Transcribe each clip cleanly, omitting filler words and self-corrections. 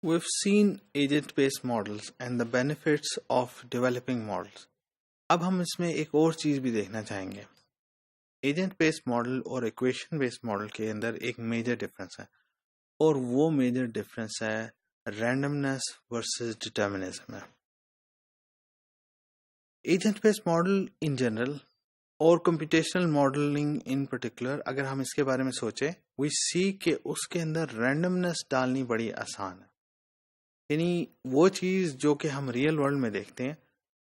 We've seen agent-based models and the benefits of developing models. अब हम इसमें एक और चीज़ भी देखना चाहेंगे. एजेंट बेस्ड मॉडल और इक्वेशन बेस्ड मॉडल के अंदर एक मेजर डिफरेंस है, और वो मेजर डिफरेंस है रैंडमनेस वर्सेस डिटर्मिनिज्म है. Agent based model in general और कंप्यूटेशनल मॉडलिंग इन पर्टिकुलर, अगर हम इसके बारे में सोचें, वी सी कि उसके अंदर रैंडमनेस डालनी बड़ी आसान है. यानी वो चीज़ जो कि हम रियल वर्ल्ड में देखते हैं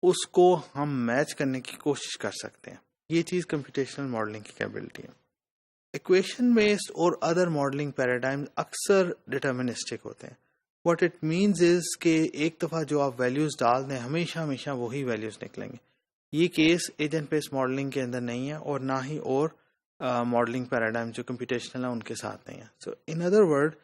उसको हम मैच करने की कोशिश कर सकते हैं. ये चीज़ कंप्यूटेशनल मॉडलिंग की कैपेबिलिटी है. इक्वेशन बेस्ड और अदर मॉडलिंग पैराडाइम अक्सर डिटर्मिनिस्टिक होते हैं. व्हाट इट मीन्स इज कि एक दफ़ा जो आप वैल्यूज़ डाल दें हमेशा हमेशा वही वैल्यूज़ निकलेंगे. ये केस एजेंट बेस्ड मॉडलिंग के अंदर नहीं है, और ना ही और मॉडलिंग पैराडाइम जो कंप्यूटेशनल है उनके साथ नहीं है. सो इन अदर वर्ड,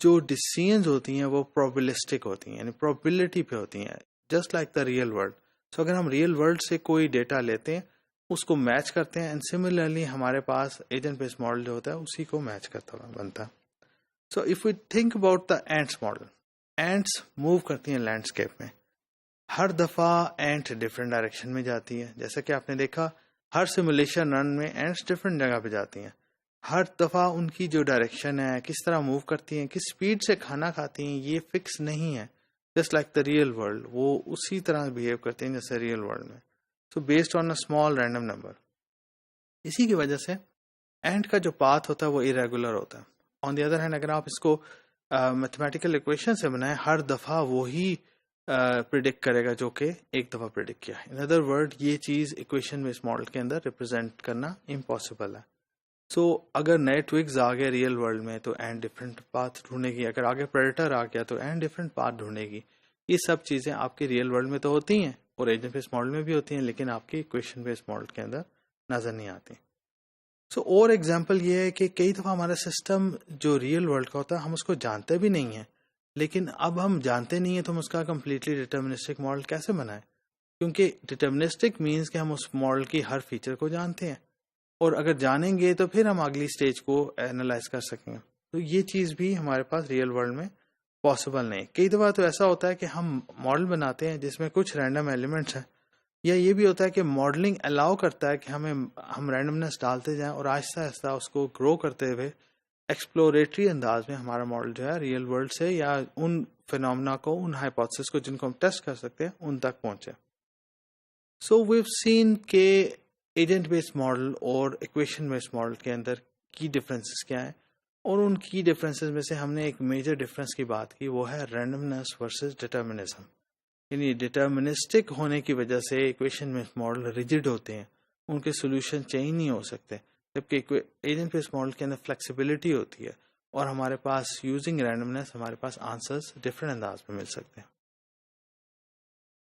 जो डिसीजंस होती हैं वो प्रोबेबिलिस्टिक होती हैं, यानी प्रोबेबिलिटी पे होती हैं, just like the real world. So अगर हम रियल वर्ल्ड से कोई डेटा लेते हैं, उसको मैच करते हैं, एंड सिमिलरली हमारे पास एजेंट बेस्ड मॉडल जो होता है उसी को मैच करता हुआ बनता है. So if we think about the ants model, ants move करती हैं लैंडस्केप में. हर दफ़ा एंट डिफरेंट डायरेक्शन में जाती है. जैसा कि आपने देखा, हर सिमुलेशन रन में एंट्स डिफरेंट जगह पे जाती हैं. हर दफ़ा उनकी जो डायरेक्शन है, किस तरह मूव करती हैं, किस स्पीड से खाना खाती हैं, ये फिक्स नहीं है. Just like the real world, वो उसी तरह बिहेव करते हैं जैसे रियल वर्ल्ड में. So based on a small random number. इसी की वजह से एंट का जो पाथ होता है वो इरेगुलर होता है. ऑन द अदर हैंड, अगर आप इसको मैथमेटिकल इक्वेशन से बनाएं, हर दफ़ा वही प्रिडिक्ट करेगा जो कि एक दफ़ा प्रिडिक्ट किया है. इन अदर वर्ड, ये चीज़ इक्वेशन बेस्ड मॉडल के अंदर रिप्रेजेंट करना इम्पॉसिबल है. सो अगर नए ट्विग्स आ गए रियल वर्ल्ड में तो एंड डिफरेंट पाथ ढूंढेगी. अगर आगे प्रेडेटर आ गया तो एंड डिफरेंट पाथ ढूंढेगी. ये सब चीज़ें आपके रियल वर्ल्ड में तो होती हैं और एजेंट बेस्ड मॉडल में भी होती हैं, लेकिन आपकी इक्वेशन बेस्ड मॉडल के अंदर नज़र नहीं आती. सो और एग्जांपल ये है कि कई दफ़ा हमारा सिस्टम जो रियल वर्ल्ड का होता है हम उसको जानते भी नहीं हैं, लेकिन अब हम जानते नहीं हैं तो हम उसका कम्प्लीटली डिटर्मिनिस्टिक मॉडल कैसे बनाएं. क्योंकि डिटर्मिनिस्टिक मीन्स कि हम उस मॉडल की हर फीचर को जानते हैं, और अगर जानेंगे तो फिर हम अगली स्टेज को एनालाइज कर सकेंगे. तो ये चीज़ भी हमारे पास रियल वर्ल्ड में पॉसिबल नहीं. कई दफ़ा तो ऐसा होता है कि हम मॉडल बनाते हैं जिसमें कुछ रैंडम एलिमेंट्स हैं, या ये भी होता है कि मॉडलिंग अलाउ करता है कि हम रैंडमनेस डालते जाएं और आहिस्ता आहिस्ता उसको ग्रो करते हुए एक्सप्लोरेटरी अंदाज में हमारा मॉडल जो है रियल वर्ल्ड से या उन फिनोमेना को, उन हाइपोथेसिस को जिनको हम टेस्ट कर सकते हैं, उन तक पहुंचे. सो वी हैव सीन के एजेंट बेस्ड मॉडल और इक्वेशन बेस्ड मॉडल के अंदर की डिफरेंसेस क्या हैं, और उन की डिफरेंसेस में से हमने एक मेजर डिफरेंस की बात की, वो है रैंडमनेस वर्सेस डिटर्मिनिज्म. यानी डिटर्मिनिस्टिक होने की वजह से इक्वेशन बेस्ड मॉडल रिजिड होते हैं, उनके सोल्यूशन चेंज नहीं हो सकते, जबकि एजेंट बेस्ड मॉडल के अंदर फ्लेक्सिबिलिटी होती है और हमारे पास यूजिंग रैंडमनेस हमारे पास आंसर्स डिफरेंट अंदाज में मिल सकते हैं.